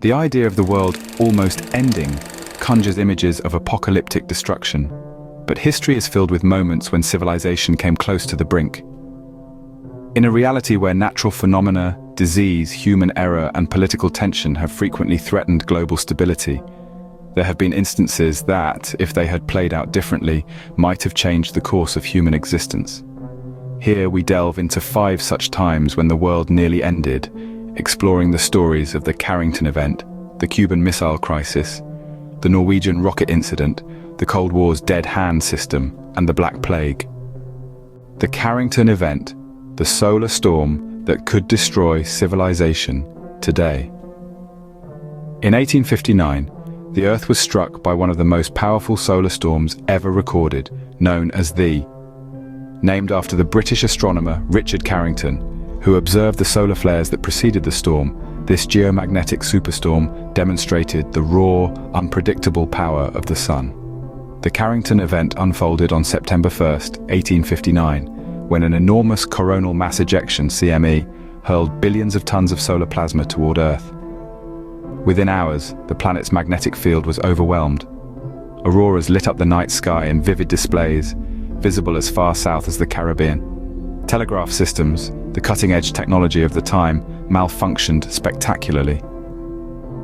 The idea of the world almost ending conjures images of apocalyptic destruction, but history is filled with moments when civilization came close to the brink. In a reality where natural phenomena, disease, human error, and political tension have frequently threatened global stability, there have been instances that, if they had played out differently, might have changed the course of human existence. Here we delve into 5 such times when the world nearly ended, exploring the stories of the Carrington Event, the Cuban Missile Crisis, the Norwegian Rocket Incident, the Cold War's Dead Hand System, and the Black Plague. The Carrington Event, the solar storm that could destroy civilization today. In 1859, the Earth was struck by one of the most powerful solar storms ever recorded, known as named after the British astronomer Richard Carrington, who observed the solar flares that preceded the storm. This geomagnetic superstorm demonstrated the raw, unpredictable power of the sun. The Carrington Event unfolded on September 1, 1859, when an enormous coronal mass ejection, CME, hurled billions of tons of solar plasma toward Earth. Within hours, the planet's magnetic field was overwhelmed. Auroras lit up the night sky in vivid displays, visible as far south as the Caribbean. Telegraph systems, the cutting-edge technology of the time, malfunctioned spectacularly.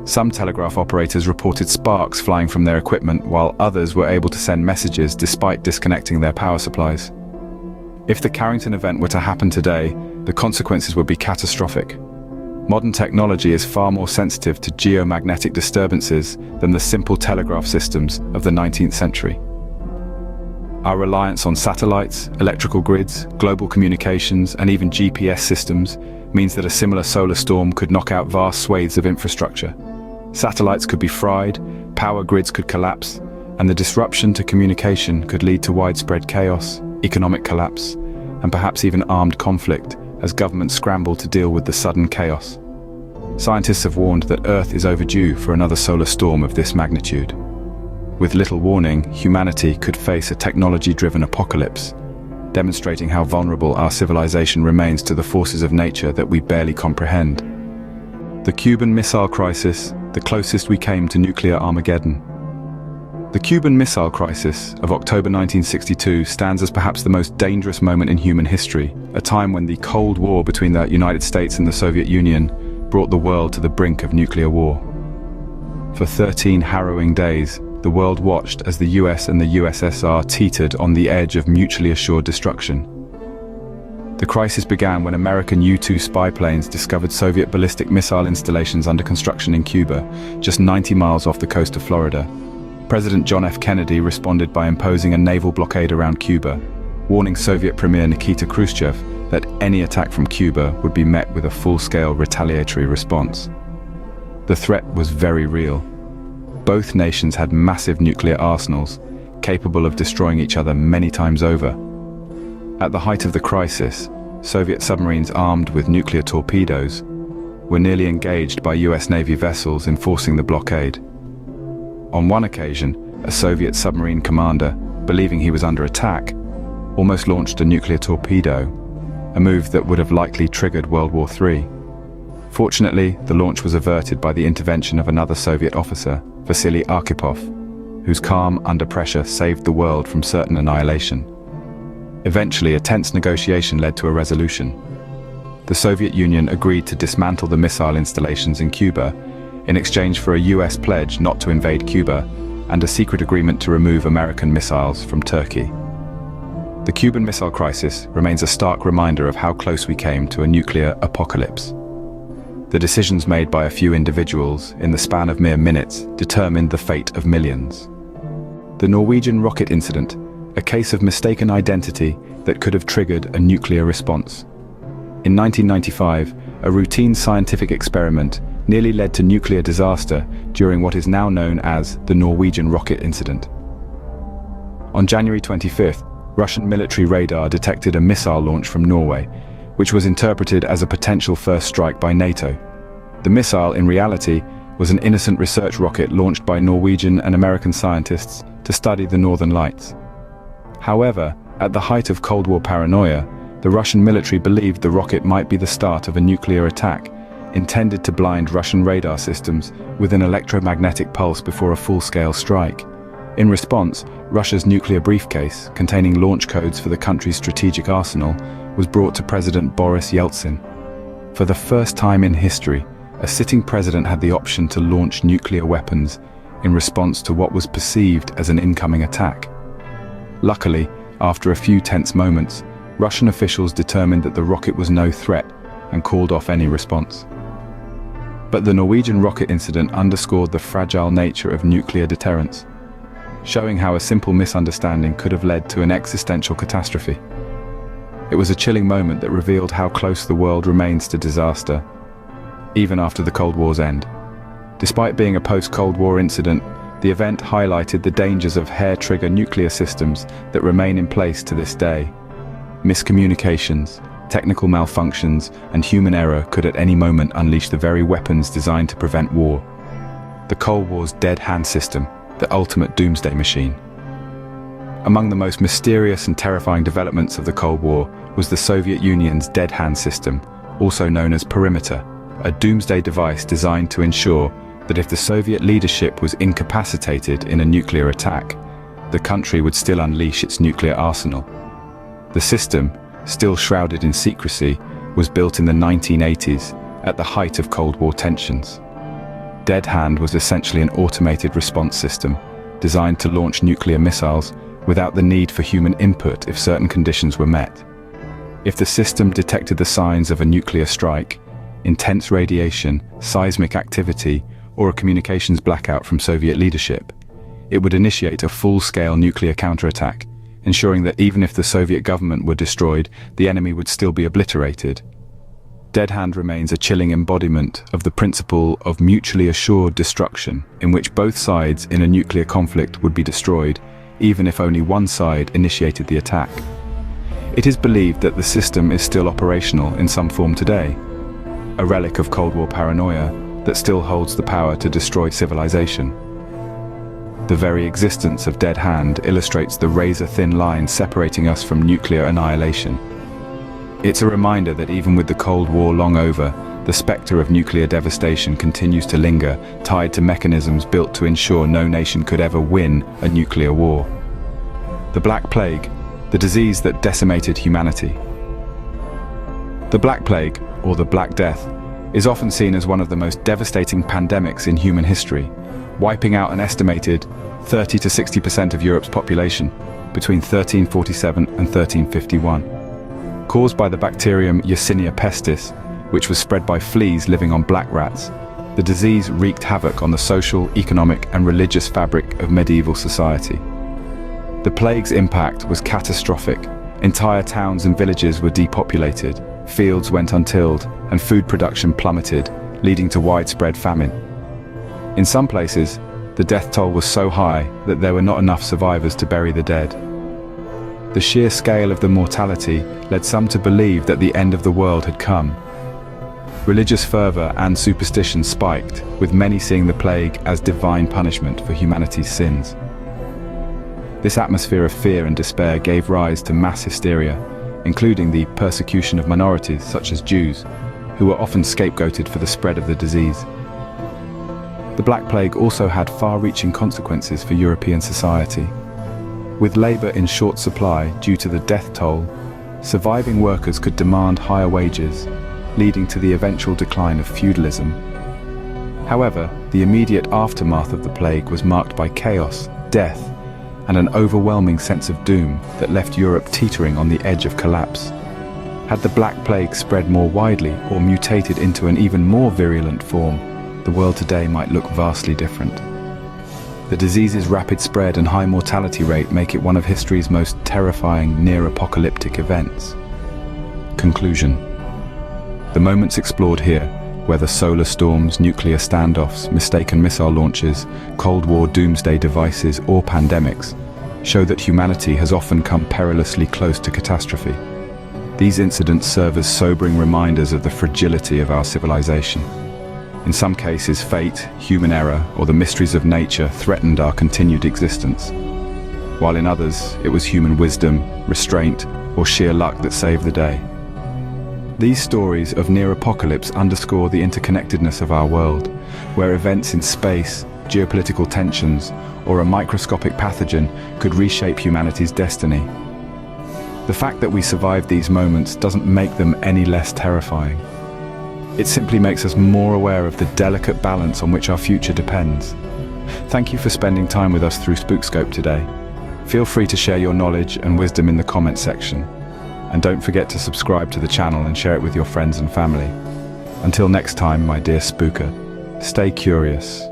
Some telegraph operators reported sparks flying from their equipment, while others were able to send messages despite disconnecting their power supplies. If the Carrington Event were to happen today, the consequences would be catastrophic. Modern technology is far more sensitive to geomagnetic disturbances than the simple telegraph systems of the 19th century. Our reliance on satellites, electrical grids, global communications, and even GPS systems means that a similar solar storm could knock out vast swathes of infrastructure. Satellites could be fried, power grids could collapse, and the disruption to communication could lead to widespread chaos, economic collapse, and perhaps even armed conflict as governments scramble to deal with the sudden chaos. Scientists have warned that Earth is overdue for another solar storm of this magnitude. With little warning, humanity could face a technology-driven apocalypse, demonstrating how vulnerable our civilization remains to the forces of nature that we barely comprehend. The Cuban Missile Crisis, the closest we came to nuclear Armageddon. The Cuban Missile Crisis of October 1962 stands as perhaps the most dangerous moment in human history, a time when the Cold War between the United States and the Soviet Union brought the world to the brink of nuclear war. For 13 harrowing days, the world watched as the US and the USSR teetered on the edge of mutually assured destruction. The crisis began when American U-2 spy planes discovered Soviet ballistic missile installations under construction in Cuba, just 90 miles off the coast of Florida. President John F. Kennedy responded by imposing a naval blockade around Cuba, warning Soviet Premier Nikita Khrushchev that any attack from Cuba would be met with a full-scale retaliatory response. The threat was very real. Both nations had massive nuclear arsenals, capable of destroying each other many times over. At the height of the crisis, Soviet submarines armed with nuclear torpedoes were nearly engaged by US Navy vessels enforcing the blockade. On one occasion, a Soviet submarine commander, believing he was under attack, almost launched a nuclear torpedo, a move that would have likely triggered World War III. Fortunately, the launch was averted by the intervention of another Soviet officer, Vasily Arkhipov, whose calm under pressure saved the world from certain annihilation. Eventually, a tense negotiation led to a resolution. The Soviet Union agreed to dismantle the missile installations in Cuba in exchange for a US pledge not to invade Cuba and a secret agreement to remove American missiles from Turkey. The Cuban Missile Crisis remains a stark reminder of how close we came to a nuclear apocalypse. The decisions made by a few individuals in the span of mere minutes determined the fate of millions. The Norwegian Rocket Incident, a case of mistaken identity that could have triggered a nuclear response. In 1995, a routine scientific experiment nearly led to nuclear disaster during what is now known as the Norwegian Rocket Incident. On January 25th, Russian military radar detected a missile launch from Norway, which was interpreted as a potential first strike by NATO. The missile, in reality, was an innocent research rocket launched by Norwegian and American scientists to study the Northern Lights. However, at the height of Cold War paranoia, the Russian military believed the rocket might be the start of a nuclear attack intended to blind Russian radar systems with an electromagnetic pulse before a full-scale strike. In response, Russia's nuclear briefcase, containing launch codes for the country's strategic arsenal, was brought to President Boris Yeltsin. For the first time in history, a sitting president had the option to launch nuclear weapons in response to what was perceived as an incoming attack. Luckily, after a few tense moments, Russian officials determined that the rocket was no threat and called off any response. But the Norwegian Rocket Incident underscored the fragile nature of nuclear deterrence, showing how a simple misunderstanding could have led to an existential catastrophe. It was a chilling moment that revealed how close the world remains to disaster, even after the Cold War's end. Despite being a post-Cold War incident, the event highlighted the dangers of hair-trigger nuclear systems that remain in place to this day. Miscommunications, technical malfunctions, and human error could at any moment unleash the very weapons designed to prevent war. The Cold War's dead hand system, the ultimate doomsday machine. Among the most mysterious and terrifying developments of the Cold War was the Soviet Union's dead hand system, also known as perimeter, a doomsday device designed to ensure that if the Soviet leadership was incapacitated in a nuclear attack, the country would still unleash its nuclear arsenal. The system, still shrouded in secrecy, was built in the 1980s at the height of Cold War tensions. Dead Hand was essentially an automated response system designed to launch nuclear missiles without the need for human input if certain conditions were met. If the system detected the signs of a nuclear strike, intense radiation, seismic activity, or a communications blackout from Soviet leadership, it would initiate a full-scale nuclear counterattack, ensuring that even if the Soviet government were destroyed, the enemy would still be obliterated. Dead Hand remains a chilling embodiment of the principle of mutually assured destruction, in which both sides in a nuclear conflict would be destroyed, even if only one side initiated the attack. It is believed that the system is still operational in some form today, a relic of Cold War paranoia that still holds the power to destroy civilization. The very existence of Dead Hand illustrates the razor-thin line separating us from nuclear annihilation. It's a reminder that even with the Cold War long over, the specter of nuclear devastation continues to linger, tied to mechanisms built to ensure no nation could ever win a nuclear war. The Black Plague, the disease that decimated humanity. The Black Plague, or the Black Death, is often seen as one of the most devastating pandemics in human history, wiping out an estimated 30 to 60% of Europe's population between 1347 and 1351. Caused by the bacterium Yersinia pestis, which was spread by fleas living on black rats, the disease wreaked havoc on the social, economic, and religious fabric of medieval society. The plague's impact was catastrophic. Entire towns and villages were depopulated, fields went untilled, and food production plummeted, leading to widespread famine. In some places, the death toll was so high that there were not enough survivors to bury the dead. The sheer scale of the mortality led some to believe that the end of the world had come. Religious fervor and superstition spiked, with many seeing the plague as divine punishment for humanity's sins. This atmosphere of fear and despair gave rise to mass hysteria, including the persecution of minorities such as Jews, who were often scapegoated for the spread of the disease. The Black Plague also had far-reaching consequences for European society. With labor in short supply due to the death toll, surviving workers could demand higher wages, leading to the eventual decline of feudalism. However, the immediate aftermath of the plague was marked by chaos, death, and an overwhelming sense of doom that left Europe teetering on the edge of collapse. Had the Black Plague spread more widely or mutated into an even more virulent form, the world today might look vastly different. The disease's rapid spread and high mortality rate make it one of history's most terrifying near-apocalyptic events. Conclusion. The moments explored here, whether solar storms, nuclear standoffs, mistaken missile launches, Cold War doomsday devices, or pandemics, show that humanity has often come perilously close to catastrophe. These incidents serve as sobering reminders of the fragility of our civilization. In some cases, fate, human error, or the mysteries of nature threatened our continued existence, while in others, it was human wisdom, restraint, or sheer luck that saved the day. These stories of near apocalypse underscore the interconnectedness of our world, where events in space, geopolitical tensions, or a microscopic pathogen could reshape humanity's destiny. The fact that we survived these moments doesn't make them any less terrifying. It simply makes us more aware of the delicate balance on which our future depends. Thank you for spending time with us through Spookscope today. Feel free to share your knowledge and wisdom in the comment section. And don't forget to subscribe to the channel and share it with your friends and family. Until next time, my dear spooker, stay curious,